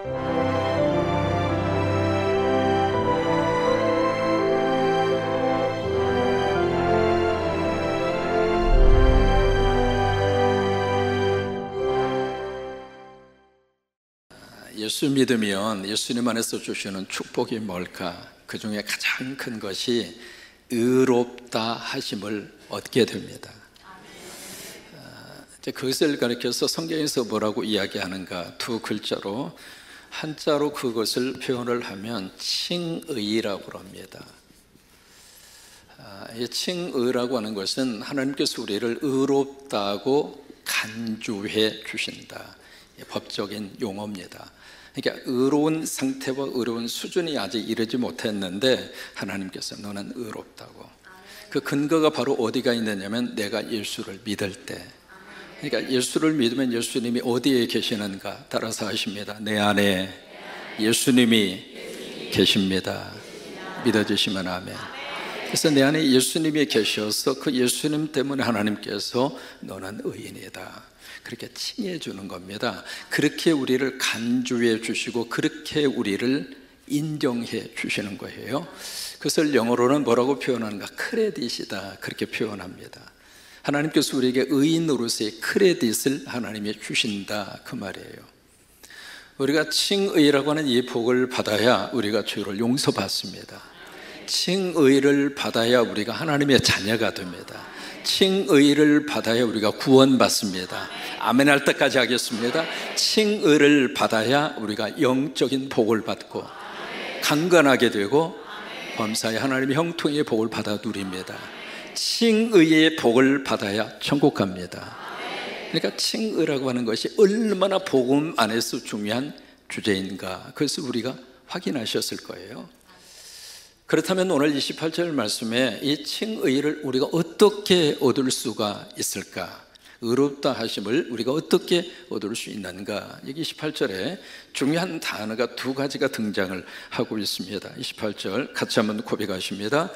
예수 믿으면 예수님 안에서 주시는 축복이 뭘까? 그 중에 가장 큰 것이 의롭다 하심을 얻게 됩니다. 그것을 가리켜서 성경에서 뭐라고 이야기하는가? 두 글자로, 한자로 그것을 표현을 하면 칭의라고 합니다. 이 칭의라고 하는 것은 하나님께서 우리를 의롭다고 간주해 주신다, 법적인 용어입니다. 그러니까 의로운 상태와 의로운 수준이 아직 이르지 못했는데 하나님께서 너는 의롭다고. 그 근거가 바로 어디가 있느냐면 내가 예수를 믿을 때. 그러니까 예수를 믿으면 예수님이 어디에 계시는가? 따라서 하십니다. 내 안에 예수님이 계십니다. 믿어주시면 아멘. 그래서 내 안에 예수님이 계셔서 그 예수님 때문에 하나님께서 너는 의인이다, 그렇게 칭해 주는 겁니다. 그렇게 우리를 간주해 주시고 그렇게 우리를 인정해 주시는 거예요. 그것을 영어로는 뭐라고 표현하는가? 크레딧이다, 그렇게 표현합니다. 하나님께서 우리에게 의인으로서의 크레딧을 하나님이 주신다, 그 말이에요. 우리가 칭의라고 하는 이 복을 받아야 우리가 죄를 용서받습니다. 칭의를 받아야 우리가 하나님의 자녀가 됩니다. 칭의를 받아야 우리가 구원받습니다. 아멘 할 때까지 하겠습니다. 칭의를 받아야 우리가 영적인 복을 받고 강건하게 되고 범사에 하나님의 형통의 복을 받아 누립니다. 칭의의 복을 받아야 천국 갑니다. 그러니까 칭의라고 하는 것이 얼마나 복음 안에서 중요한 주제인가, 그것을 우리가 확인하셨을 거예요. 그렇다면 오늘 28절 말씀에 이 칭의를 우리가 어떻게 얻을 수가 있을까? 의롭다 하심을 우리가 어떻게 얻을 수 있는가? 여기 28절에 중요한 단어가 두 가지가 등장을 하고 있습니다. 28절 같이 한번 고백하십니다.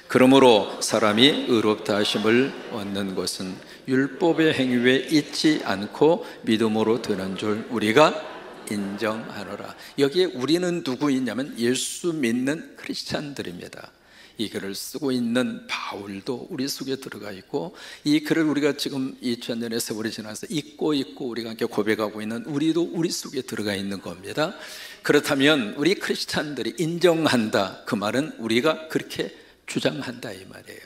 그러므로 사람이 의롭다 하심을 얻는 것은 율법의 행위에 있지 않고 믿음으로 되는 줄 우리가 인정하노라. 여기에 우리는 누구이냐면 예수 믿는 크리스찬들입니다. 이 글을 쓰고 있는 바울도 우리 속에 들어가 있고, 이 글을 우리가 지금 2000년의 세월이 지나서 읽고 우리가 함께 고백하고 있는 우리도 우리 속에 들어가 있는 겁니다. 그렇다면 우리 크리스찬들이 인정한다, 그 말은 우리가 그렇게 주장한다, 이 말이에요.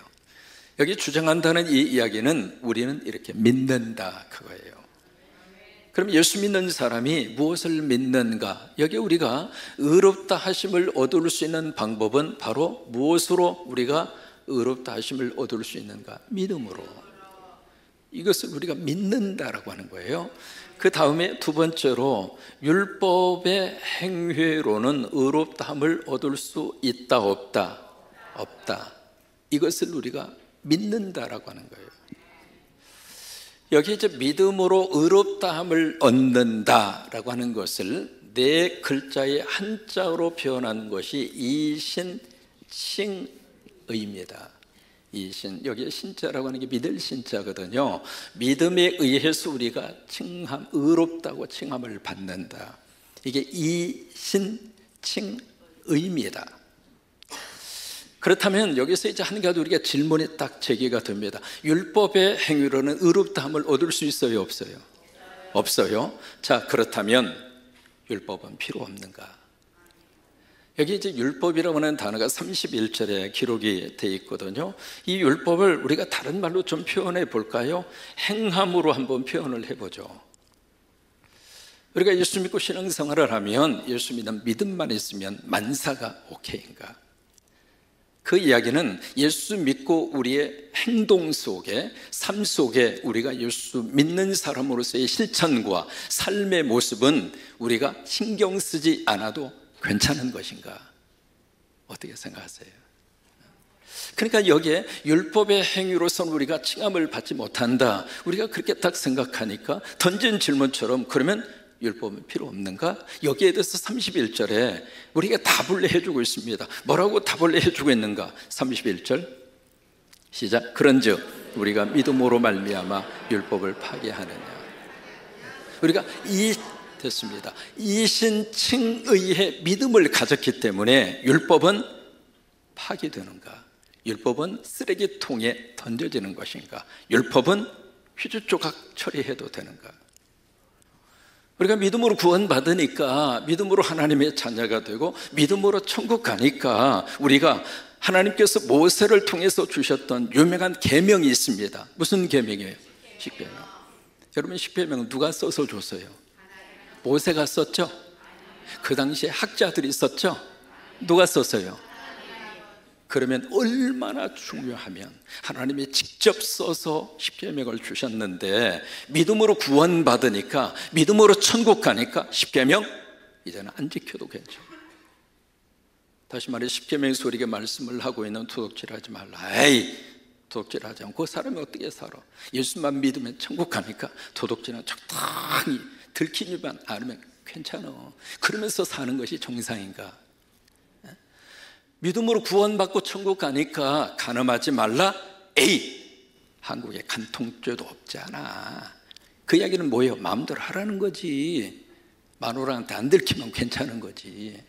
여기 주장한다는 이 이야기는 우리는 이렇게 믿는다, 그거예요. 그럼 예수 믿는 사람이 무엇을 믿는가? 여기 우리가 의롭다 하심을 얻을 수 있는 방법은 바로 무엇으로 우리가 의롭다 하심을 얻을 수 있는가? 믿음으로. 이것을 우리가 믿는다라고 하는 거예요. 그 다음에 두 번째로 율법의 행위로는 의롭다함을 얻을 수 있다, 없다? 없다. 이것을 우리가 믿는다라고 하는 거예요. 여기 이제 믿음으로 의롭다함을 얻는다라고 하는 것을 네 글자의 한자로 표현한 것이 이신칭의입니다. 이신, 여기에 신자라고 하는 게 믿을 신자거든요. 믿음에 의해서 우리가 칭함, 의롭다고 칭함을 받는다. 이게 이신칭의입니다. 그렇다면 여기서 이제 한 가지 우리가 질문이 딱 제기가 됩니다. 율법의 행위로는 의롭다함을 얻을 수 있어요, 없어요? 없어요. 자, 그렇다면 율법은 필요 없는가? 여기 이제 율법이라고 하는 단어가 31절에 기록이 되어 있거든요. 이 율법을 우리가 다른 말로 좀 표현해 볼까요? 행함으로 한번 표현을 해보죠. 우리가 예수 믿고 신앙생활을 하면 예수 믿는 믿음만 있으면 만사가 오케이인가? 그 이야기는 예수 믿고 우리의 행동 속에, 삶 속에 우리가 예수 믿는 사람으로서의 실천과 삶의 모습은 우리가 신경 쓰지 않아도 괜찮은 것인가? 어떻게 생각하세요? 그러니까 여기에 율법의 행위로서는 우리가 칭함을 받지 못한다, 우리가 그렇게 딱 생각하니까 던진 질문처럼 그러면 율법은 필요 없는가? 여기에 대해서 31절에 우리가 답을 해주고 있습니다. 뭐라고 답을 해주고 있는가? 31절 시작. 그런즉 우리가 믿음으로 말미암아 율법을 파괴하느냐? 우리가 이 됐습니다. 이신칭의의 믿음을 가졌기 때문에 율법은 파기되는가? 율법은 쓰레기통에 던져지는 것인가? 율법은 휘주조각 처리해도 되는가? 우리가 믿음으로 구원받으니까 믿음으로 하나님의 자녀가 되고 믿음으로 천국 가니까 우리가 하나님께서 모세를 통해서 주셨던 유명한 계명이 있습니다. 무슨 계명이에요? 십계명. 여러분, 십계명은 누가 써서 줬어요? 모세가 썼죠? 그 당시에 학자들이 썼죠? 누가 썼어요? 그러면 얼마나 중요하면 하나님이 직접 써서 십계명을 주셨는데 믿음으로 구원받으니까, 믿음으로 천국 가니까 십계명 이제는 안 지켜도 괜찮아요. 다시 말해, 십계명에서 우리에게 말씀을 하고 있는 도둑질하지 말라. 에이, 도둑질하지 않고 그 사람이 어떻게 살아? 예수만 믿으면 천국 가니까 도둑질은 적당히 들키지만 않으면 괜찮아. 그러면서 사는 것이 정상인가? 믿음으로 구원받고 천국 가니까 간음하지 말라? 에이, 한국에 간통죄도 없잖아. 그 이야기는 뭐예요? 마음대로 하라는 거지. 마누라한테 안 들키면 괜찮은 거지.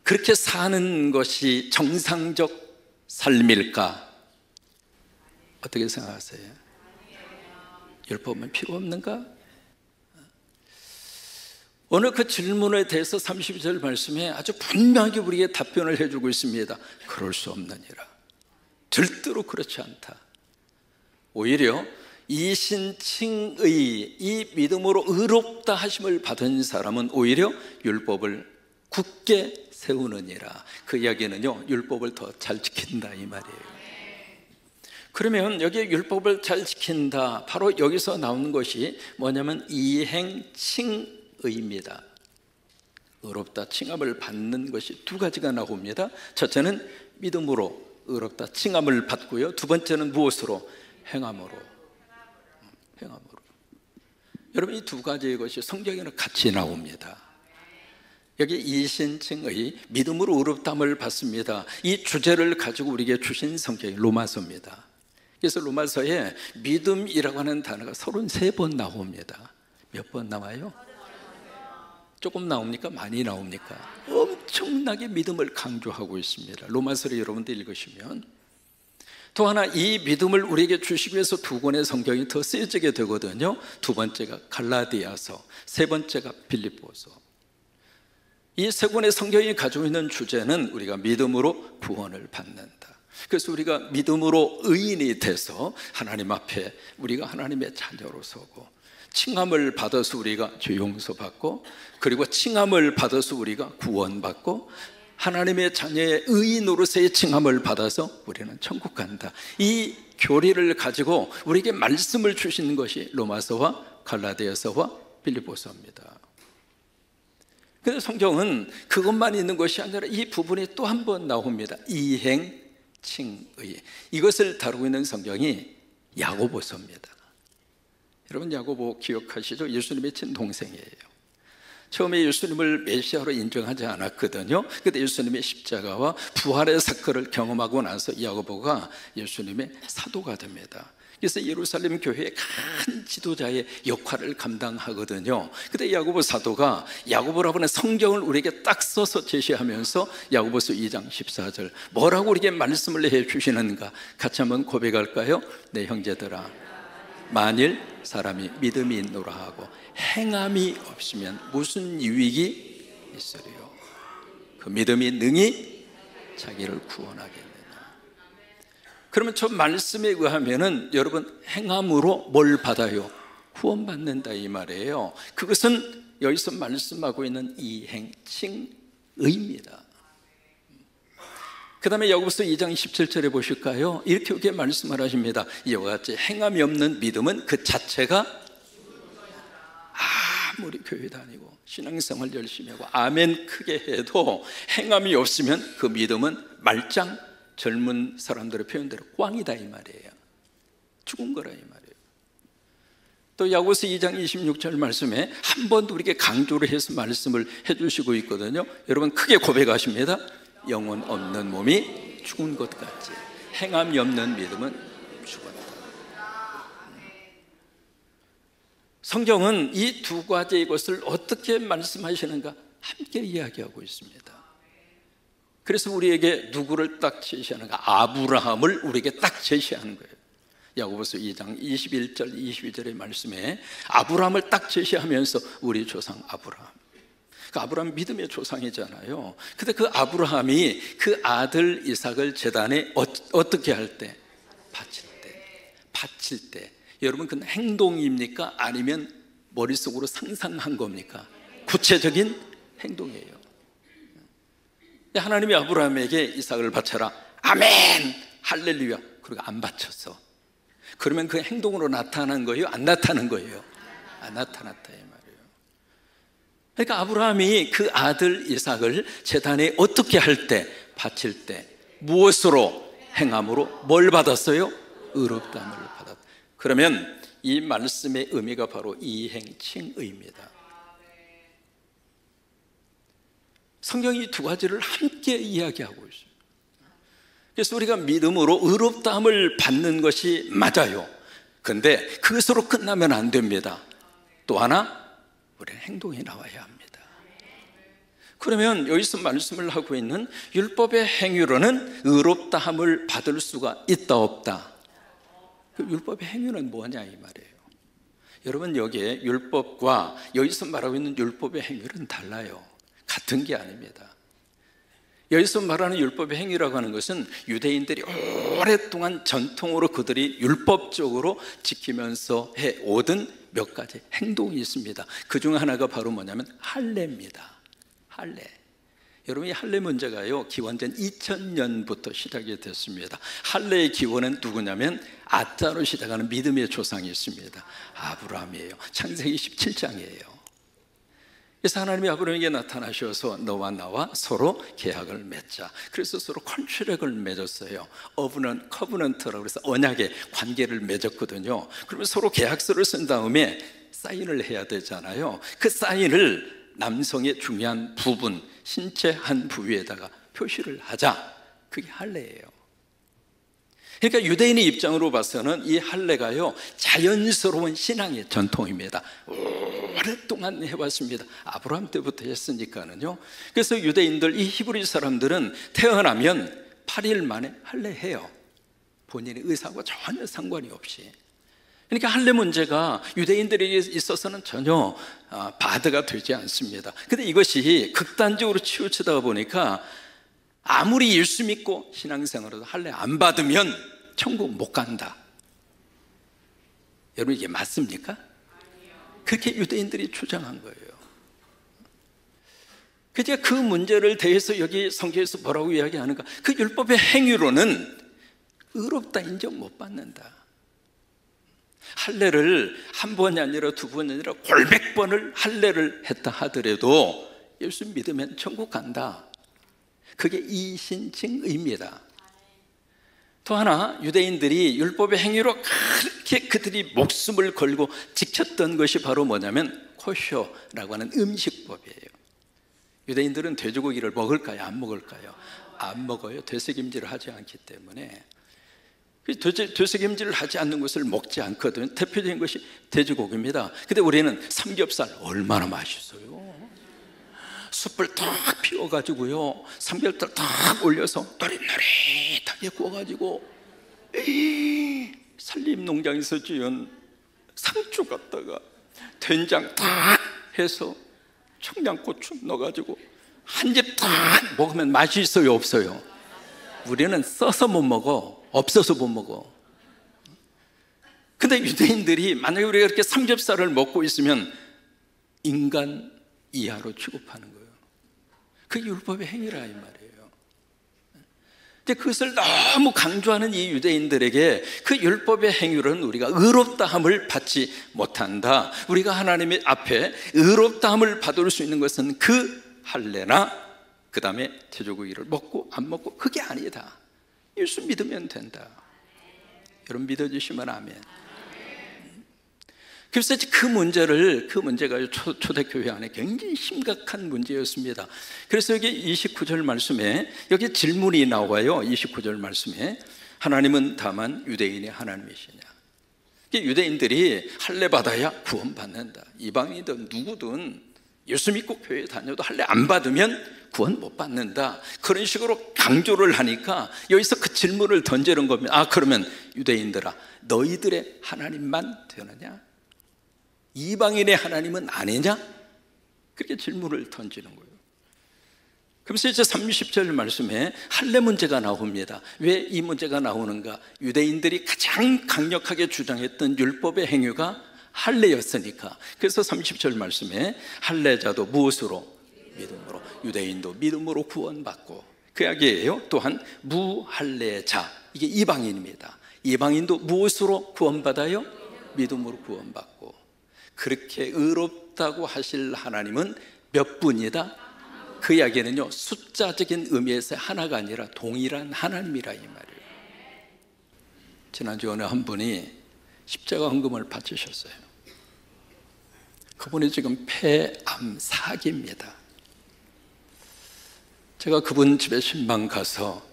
그렇게 사는 것이 정상적 삶일까? 어떻게 생각하세요? 율법은 필요 없는가? 오늘 그 질문에 대해서 32절 말씀에 아주 분명하게 우리에게 답변을 해주고 있습니다. 그럴 수 없느니라. 절대로 그렇지 않다. 오히려 이신칭의, 이 믿음으로 의롭다 하심을 받은 사람은 오히려 율법을 굳게 세우느니라. 그 이야기는요, 율법을 더 잘 지킨다 이 말이에요. 그러면 여기 율법을 잘 지킨다, 바로 여기서 나오는 것이 뭐냐면 이행칭의입니다. 의롭다 칭함을 받는 것이 두 가지가 나옵니다. 첫째는 믿음으로 의롭다 칭함을 받고요, 두 번째는 무엇으로? 행함으로. 여러분, 이 두 가지의 것이 성경에는 같이 나옵니다. 여기 이신칭의 믿음으로 의롭다함을 받습니다. 이 주제를 가지고 우리에게 주신 성경이 로마서입니다. 그래서 로마서에 믿음이라고 하는 단어가 33번 나옵니다. 몇 번 나와요? 조금 나옵니까? 많이 나옵니까? 엄청나게 믿음을 강조하고 있습니다. 로마서를 여러분들 읽으시면. 또 하나, 이 믿음을 우리에게 주시기 위해서 두 권의 성경이 더 쓰여지게 되거든요. 두 번째가 갈라디아서, 세 번째가 빌립보서. 이 세 권의 성경이 가지고 있는 주제는 우리가 믿음으로 구원을 받는다. 그래서 우리가 믿음으로 의인이 돼서 하나님 앞에 우리가 하나님의 자녀로 서고, 칭함을 받아서 우리가 죄 용서받고, 그리고 칭함을 받아서 우리가 구원받고, 하나님의 자녀의 의인으로서의 칭함을 받아서 우리는 천국 간다. 이 교리를 가지고 우리에게 말씀을 주시는 것이 로마서와 갈라디아서와 빌립보서입니다. 그런데 성경은 그것만 있는 것이 아니라 이 부분이 또 한 번 나옵니다. 이행칭의. 이것을 다루고 있는 성경이 야고보서입니다. 여러분, 야고보 기억하시죠? 예수님의 친동생이에요. 처음에 예수님을 메시아로 인정하지 않았거든요. 그런데 예수님의 십자가와 부활의 사건을 경험하고 나서 야고보가 예수님의 사도가 됩니다. 그래서 예루살렘 교회의 큰 지도자의 역할을 감당하거든요. 그런데 야고보 사도가 야고보라고 하는 성경을 우리에게 딱 써서 제시하면서 야고보서 2장 14절 뭐라고 우리에게 말씀을 해주시는가? 같이 한번 고백할까요? 내 형제들아, 만일 사람이 믿음이 있노라 하고 행함이 없으면 무슨 유익이 있으리요? 그 믿음이 능히 자기를 구원하겠느냐. 그러면 저 말씀에 의하면은 여러분, 행함으로 뭘 받아요? 구원받는다 이 말이에요. 그것은 여기서 말씀하고 있는 이행칭의입니다. 그 다음에 야고보서 2장 17절에 보실까요? 이렇게 말씀을 하십니다. 이와 같이 행함이 없는 믿음은 그 자체가, 아무리 교회 다니고 신앙생활 열심히 하고 아멘 크게 해도 행함이 없으면 그 믿음은 말짱, 젊은 사람들의 표현대로 꽝이다 이 말이에요. 죽은 거라 이 말이에요. 또 야고보서 2장 26절 말씀에 한 번 더 우리에게 강조를 해서 말씀을 해주시고 있거든요. 여러분, 크게 고백하십니다. 영혼 없는 몸이 죽은 것 같지, 행함이 없는 믿음은 죽었다. 성경은 이 두 가지의 것을 어떻게 말씀하시는가 함께 이야기하고 있습니다. 그래서 우리에게 누구를 딱 제시하는가? 아브라함을 우리에게 딱 제시하는 거예요. 야고보서 2장 21절 22절의 말씀에 아브라함을 딱 제시하면서 우리 조상 아브라함, 그 아브라함 믿음의 조상이잖아요. 근데 그 아브라함이 그 아들 이삭을 제단에 어떻게 할 때? 바칠 때 여러분 그건 행동입니까? 아니면 머릿속으로 상상한 겁니까? 구체적인 행동이에요. 하나님이 아브라함에게 이삭을 바쳐라, 아멘 할렐루야, 그리고 안 바쳤어. 그러면 그 행동으로 나타난 거예요? 안 나타난 거예요? 안 나타났다 이 말이에요. 그러니까 아브라함이 그 아들 이삭을 제단에 어떻게 할 때? 바칠 때 무엇으로? 행함으로 뭘 받았어요? 의롭다함을 받았다. 그러면 이 말씀의 의미가 바로 이행칭의입니다. 성경이 두 가지를 함께 이야기하고 있어요. 그래서 우리가 믿음으로 의롭다함을 받는 것이 맞아요. 그런데 그것으로 끝나면 안 됩니다. 또 하나, 우리는 행동이 나와야 합니다. 그러면 여기서 말씀을 하고 있는 율법의 행위로는 의롭다함을 받을 수가 있다 없다? 그 율법의 행위는 뭐냐 이 말이에요. 여러분 여기에 율법과 여기서 말하고 있는 율법의 행위는 달라요. 같은 게 아닙니다. 여기서 말하는 율법의 행위라고 하는 것은 유대인들이 오랫동안 전통으로 그들이 율법적으로 지키면서 해오던 몇 가지 행동이 있습니다. 그 중 하나가 바로 뭐냐면 할례입니다. 할례. 여러분 이 할례 문제가요 기원전 2000년부터 시작이 됐습니다. 할례의 기원은 누구냐면 아자로 시작하는 믿음의 조상이 있습니다. 아브라함이에요. 창세기 17장이에요. 그래서 하나님이 아브라함에게 나타나셔서 너와 나와 서로 계약을 맺자. 그래서 서로 컨트랙을 맺었어요. 커버넌트라고 해서 언약의 관계를 맺었거든요. 그러면 서로 계약서를 쓴 다음에 사인을 해야 되잖아요. 그 사인을 남성의 중요한 부분, 신체 한 부위에다가 표시를 하자. 그게 할례예요. 그러니까 유대인의 입장으로 봐서는 이 할례가요 자연스러운 신앙의 전통입니다. 오랫동안 해왔습니다. 아브라함 때부터 했으니까는요. 그래서 유대인들, 이 히브리 사람들은 태어나면 8일 만에 할례해요. 본인의 의사하고 전혀 상관이 없이. 그러니까 할례 문제가 유대인들에게 있어서는 전혀 바드가 되지 않습니다. 그런데 이것이 극단적으로 치우치다 보니까 아무리 예수 믿고 신앙생활을 할례 안 받으면 천국 못 간다. 여러분 이게 맞습니까? 그렇게 유대인들이 주장한 거예요. 그래서 그 문제를 대해서 여기 성경에서 뭐라고 이야기하는가? 그 율법의 행위로는 의롭다 인정 못 받는다. 할례를 한 번이 아니라 두 번이 아니라 골백 번을 할례를 했다 하더라도 예수 믿으면 천국 간다. 그게 이신칭의입니다. 또 하나, 유대인들이 율법의 행위로 그렇게 그들이 목숨을 걸고 지켰던 것이 바로 뭐냐면 코쇼라고 하는 음식법이에요. 유대인들은 돼지고기를 먹을까요? 안 먹을까요? 안 먹어요. 되새김질을 하지 않기 때문에. 되새김질을 하지 않는 것을 먹지 않거든요. 대표적인 것이 돼지고기입니다. 근데 우리는 삼겹살 얼마나 맛있어요. 숯불 탁 피워가지고요 삼겹살 탁 올려서 노릇노릇하게 구워가지고 산림농장에서 지은 상추 갖다가 된장 탁 해서 청양고추 넣어가지고 한 입 탁 먹으면 맛이 있어요 없어요? 우리는 써서 못 먹어, 없어서 못 먹어. 근데 유대인들이 만약에 우리가 이렇게 삼겹살을 먹고 있으면 인간 이하로 취급하는 거예요. 그게 율법의 행위라 이 말이에요. 근데 그것을 너무 강조하는 이 유대인들에게 그 율법의 행위로는 우리가 의롭다함을 받지 못한다. 우리가 하나님의 앞에 의롭다함을 받을 수 있는 것은 그 할례나 그 다음에 돼지고기를 먹고 안 먹고 그게 아니다. 예수 믿으면 된다. 여러분 믿어주시면 아멘. 그래서 그 문제가 초대교회 안에 굉장히 심각한 문제였습니다. 그래서 여기 29절 말씀에 여기 질문이 나와요. 29절 말씀에 하나님은 다만 유대인의 하나님이시냐? 유대인들이 할례 받아야 구원받는다. 이방인이든 누구든 예수 믿고 교회 다녀도 할례 안 받으면 구원 못 받는다. 그런 식으로 강조를 하니까 여기서 그 질문을 던지는 겁니다. 그러면 유대인들아, 너희들의 하나님만 되느냐? 이방인의 하나님은 아니냐? 그렇게 질문을 던지는 거예요. 그래서 이제 30절 말씀에 할례 문제가 나옵니다. 왜 이 문제가 나오는가? 유대인들이 가장 강력하게 주장했던 율법의 행위가 할례였으니까. 그래서 30절 말씀에 할례자도 무엇으로? 믿음으로. 유대인도 믿음으로 구원받고, 그 이야기예요. 또한 무할례자, 이게 이방인입니다. 이방인도 무엇으로 구원받아요? 믿음으로 구원받고. 그렇게 의롭다고 하실 하나님은 몇 분이다? 그 이야기는요, 숫자적인 의미에서 하나가 아니라 동일한 하나님이라 이 말이에요. 지난주에 어느 한 분이 십자가 헌금을 바치셨어요. 그분이 지금 폐암 4기입니다. 제가 그분 집에 신방 가서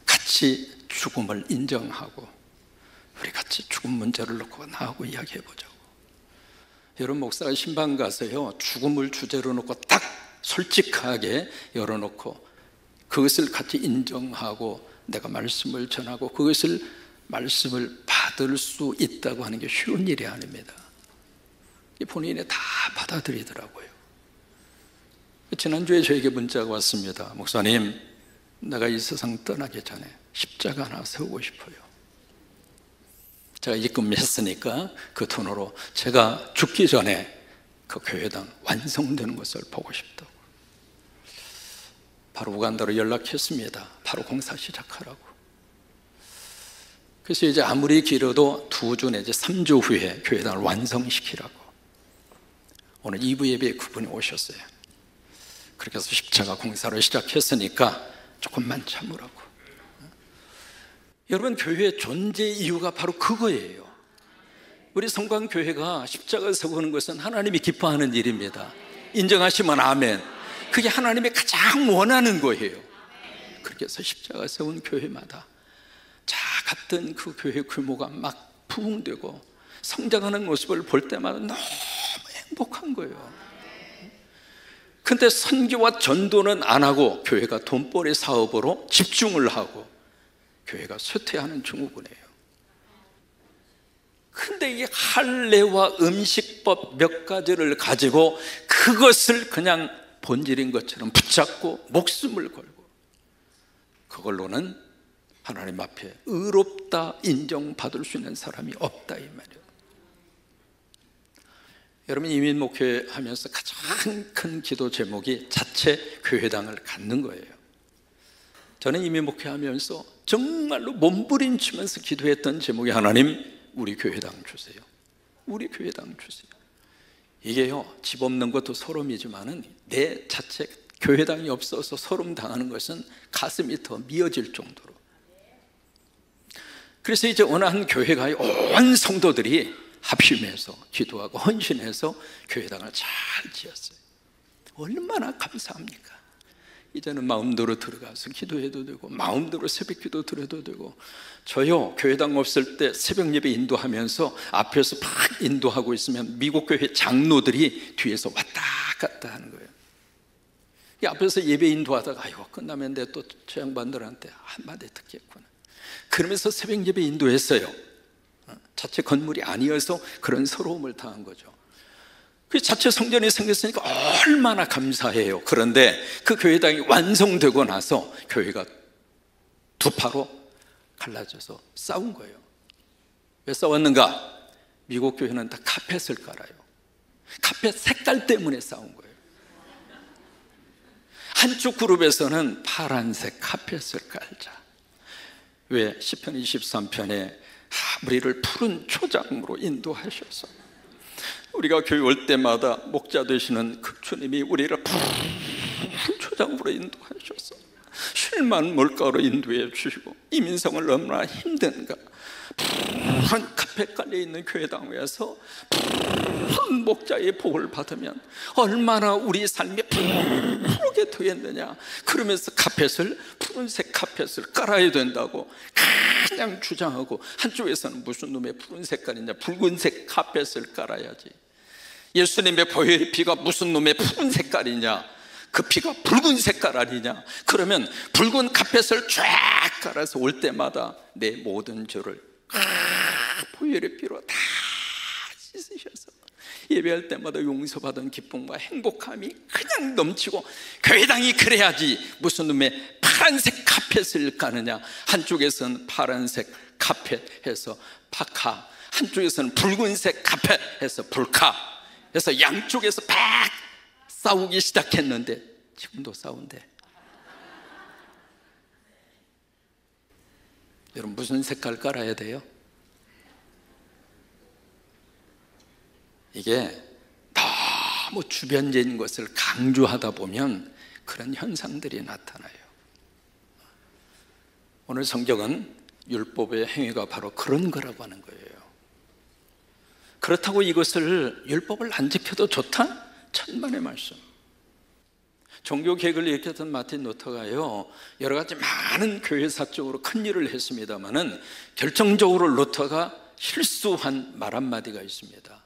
같이 죽음을 인정하고 우리 같이 죽음 문제를 놓고 나하고 이야기해 보자고. 여러분, 목사가 신방 가서요, 죽음을 주제로 놓고 딱 솔직하게 열어놓고 그것을 같이 인정하고 내가 말씀을 전하고 그것을 말씀을 받을 수 있다고 하는 게 쉬운 일이 아닙니다. 본인이 다 받아들이더라고요. 지난주에 저에게 문자가 왔습니다. 목사님, 내가 이 세상 떠나기 전에 십자가 하나 세우고 싶어요. 제가 입금했으니까 그 돈으로 제가 죽기 전에 그 교회당 완성되는 것을 보고 싶다고. 바로 우간다로 연락했습니다. 바로 공사 시작하라고. 그래서 이제 아무리 길어도 2주 내지 3주 후에 교회당을 완성시키라고. 오늘 2부 예배에 그분이 오셨어요. 그렇게 해서 십자가 공사를 시작했으니까 조금만 참으라고. 여러분, 교회의 존재 이유가 바로 그거예요. 우리 성광교회가 십자가 세우는 것은 하나님이 기뻐하는 일입니다. 인정하시면 아멘. 그게 하나님이 가장 원하는 거예요. 그렇게 해서 십자가 세운 교회마다 같은 그 교회 규모가 막 부흥되고 성장하는 모습을 볼 때마다 너무 행복한 거예요. 근데 선교와 전도는 안 하고 교회가 돈벌이 사업으로 집중을 하고 교회가 쇠퇴하는 증후군이에요. 근데 이 할례와 음식법 몇 가지를 가지고 그것을 그냥 본질인 것처럼 붙잡고 목숨을 걸고 그걸로는 하나님 앞에 의롭다 인정받을 수 있는 사람이 없다 이 말이에요. 여러분, 이민 목회하면서 가장 큰 기도 제목이 자체 교회당을 갖는 거예요. 저는 이민 목회하면서 정말로 몸부림치면서 기도했던 제목이 하나님, 우리 교회당 주세요. 우리 교회당 주세요. 이게요, 집 없는 것도 소름이지만은 내 자체 교회당이 없어서 소름 당하는 것은 가슴이 더 미어질 정도로. 그래서 이제 어느 한 교회가 온 성도들이 합심해서 기도하고 헌신해서 교회당을 잘 지었어요. 얼마나 감사합니까? 이제는 마음대로 들어가서 기도해도 되고 마음대로 새벽 기도 드려도 되고. 저요, 교회당 없을 때 새벽 예배 인도하면서 앞에서 막 인도하고 있으면 미국 교회 장로들이 뒤에서 왔다 갔다 하는 거예요. 이 앞에서 예배 인도하다가 아이고 끝나면 내 또 저 양반들한테 한마디 듣겠구나 그러면서 새벽 예배 인도했어요. 자체 건물이 아니어서 그런 서러움을 당한 거죠. 그 자체 성전이 생겼으니까 얼마나 감사해요. 그런데 그 교회당이 완성되고 나서 교회가 두 파로 갈라져서 싸운 거예요. 왜 싸웠는가? 미국 교회는 다 카펫을 깔아요. 카펫 색깔 때문에 싸운 거예요. 한쪽 그룹에서는 파란색 카펫을 깔자. 왜? 시편 23편에 우리를 푸른 초장으로 인도하셔서 우리가 교회 올 때마다 목자 되시는 그 주님이 우리를 푸른 초장으로 인도하셔서 쉴만 물가로 인도해 주시고 이민성을 얼마나 힘든가. 푸른 카펫 깔려있는 교회당에서 푸른 목자의 복을 받으면 얼마나 우리 삶이 푸르게 되겠느냐. 그러면서 카펫을 푸른색 카펫을 깔아야 된다고 그냥 주장하고, 한쪽에서는 무슨 놈의 푸른 색깔이냐, 붉은색 카펫을 깔아야지. 예수님의 보혈의 피가 무슨 놈의 푸른 색깔이냐, 그 피가 붉은 색깔 아니냐. 그러면 붉은 카펫을 쫙 깔아서 올 때마다 내 모든 죄를 보혈의 피로 다 씻으셔서 예배할 때마다 용서받은 기쁨과 행복함이 그냥 넘치고, 교회당이 그래야지 무슨 놈의 파란색 카펫을 까느냐. 한쪽에서는 파란색 카펫 해서 파카, 한쪽에서는 붉은색 카펫 해서 불카 해서 양쪽에서 팍 싸우기 시작했는데 지금도 싸운대. 여러분, 무슨 색깔 깔아야 돼요? 이게 너무 주변적인 것을 강조하다 보면 그런 현상들이 나타나요. 오늘 성경은 율법의 행위가 바로 그런 거라고 하는 거예요. 그렇다고 이것을, 율법을 안 지켜도 좋다? 천만의 말씀. 종교개혁을 일으켰던 마틴 루터가요, 여러 가지 많은 교회사적으로 큰 일을 했습니다마는 결정적으로 루터가 실수한 말 한마디가 있습니다.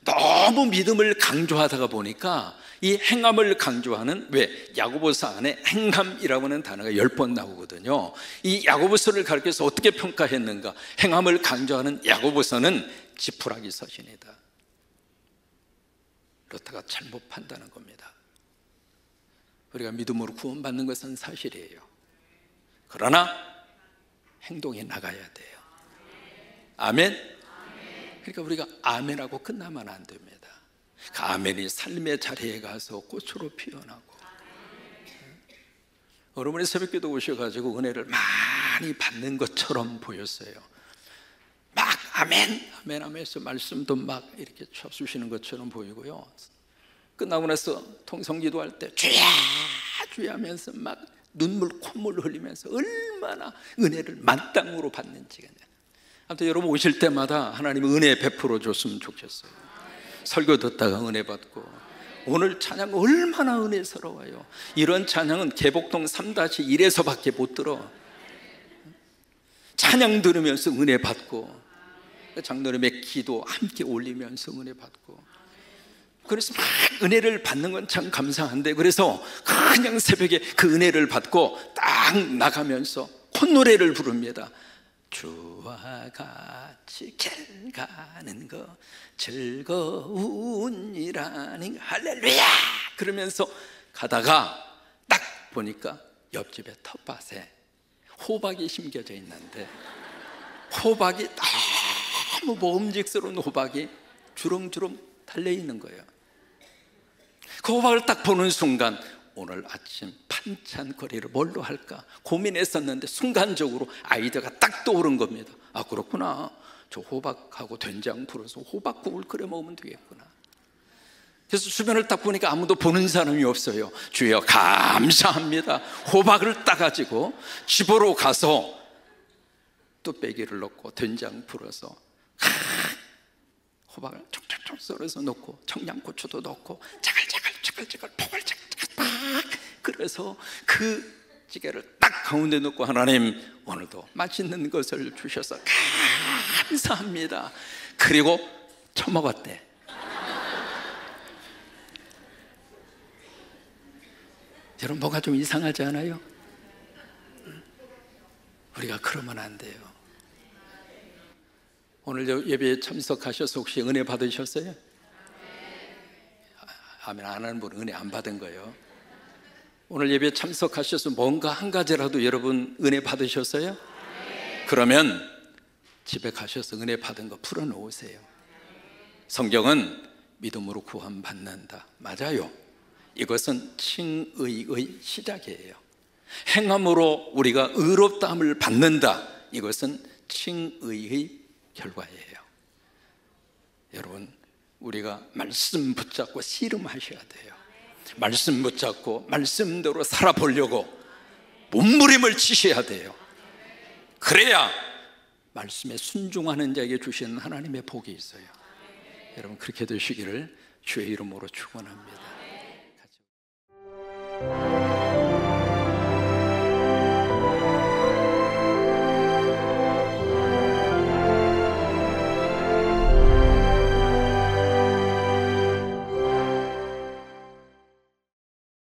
너무 믿음을 강조하다가 보니까 이 행함을 강조하는, 왜? 야고보서 안에 행함이라고 하는 단어가 10번 나오거든요. 이 야고보서를 가르쳐서 어떻게 평가했는가? 행함을 강조하는 야고보서는 지푸라기 서신이다. 루터가 잘못 판단한 겁니다. 우리가 믿음으로 구원받는 것은 사실이에요. 그러나 행동에 나가야 돼요. 아멘? 그러니까 우리가 아멘하고 끝나면 안 됩니다. 그 아멘이 삶의 자리에 가서 꽃으로 피어나고, 여러분이 새벽기도 오셔가지고 은혜를 많이 받는 것처럼 보였어요. 막 아멘 아멘 하면서 말씀도 막 이렇게 쳐주시는 것처럼 보이고요, 끝나고 나서 통성기도할 때 주야 주야 하면서 막 눈물 콧물 흘리면서 얼마나 은혜를 만땅으로 받는지가. 아무튼 여러분 오실 때마다 하나님의 은혜 베풀어 줬으면 좋겠어요. 설교 듣다가 은혜 받고, 오늘 찬양 얼마나 은혜스러워요. 이런 찬양은 개복동 3-1에서밖에 못 들어. 찬양 들으면서 은혜 받고, 장로님의 기도 함께 올리면서 은혜 받고, 그래서 막 은혜를 받는 건 참 감사한데, 그래서 그냥 새벽에 그 은혜를 받고 딱 나가면서 콧노래를 부릅니다. 주와 같이 길 가는 거 즐거운 일아닌가 할렐루야 그러면서 가다가 딱 보니까 옆집에 텃밭에 호박이 심겨져 있는데, 호박이 너무 먹음직스러운 호박이 주렁주렁 달려있는 거예요. 그 호박을 딱 보는 순간, 오늘 아침 반찬거리를 뭘로 할까 고민했었는데 순간적으로 아이디어가 딱 떠오른 겁니다. 아, 그렇구나, 저 호박하고 된장 풀어서 호박국을 끓여 먹으면 되겠구나. 그래서 주변을 딱 보니까 아무도 보는 사람이 없어요. 주여 감사합니다. 호박을 따가지고 집으로 가서 뚝배기를 넣고 된장 풀어서 호박을 촉촉촉 썰어서 넣고 청양고추도 넣고 자글자글 포글자글 팍 끓여서 그 찌개를 딱 가운데 넣고, 하나님 오늘도 맛있는 것을 주셔서 감사합니다. 그리고 처먹었대. 여러분, 뭐가 좀 이상하지 않아요? 우리가 그러면 안 돼요. 오늘 예배에 참석하셔서 혹시 은혜 받으셨어요? 아멘 안 하는 분은 은혜 안 받은 거예요. 오늘 예배에 참석하셔서 뭔가 한 가지라도 여러분 은혜 받으셨어요? 그러면 집에 가셔서 은혜 받은 거 풀어놓으세요. 성경은 믿음으로 구원받는다, 맞아요. 이것은 칭의의 시작이에요. 행함으로 우리가 의롭다함을 받는다, 이것은 칭의의 결과예요. 여러분, 우리가 말씀 붙잡고 씨름하셔야 돼요. 말씀 붙잡고 말씀대로 살아보려고 몸부림을 치셔야 돼요. 그래야 말씀에 순종하는 자에게 주시는 하나님의 복이 있어요. 여러분, 그렇게 되시기를 주의 이름으로 축원합니다.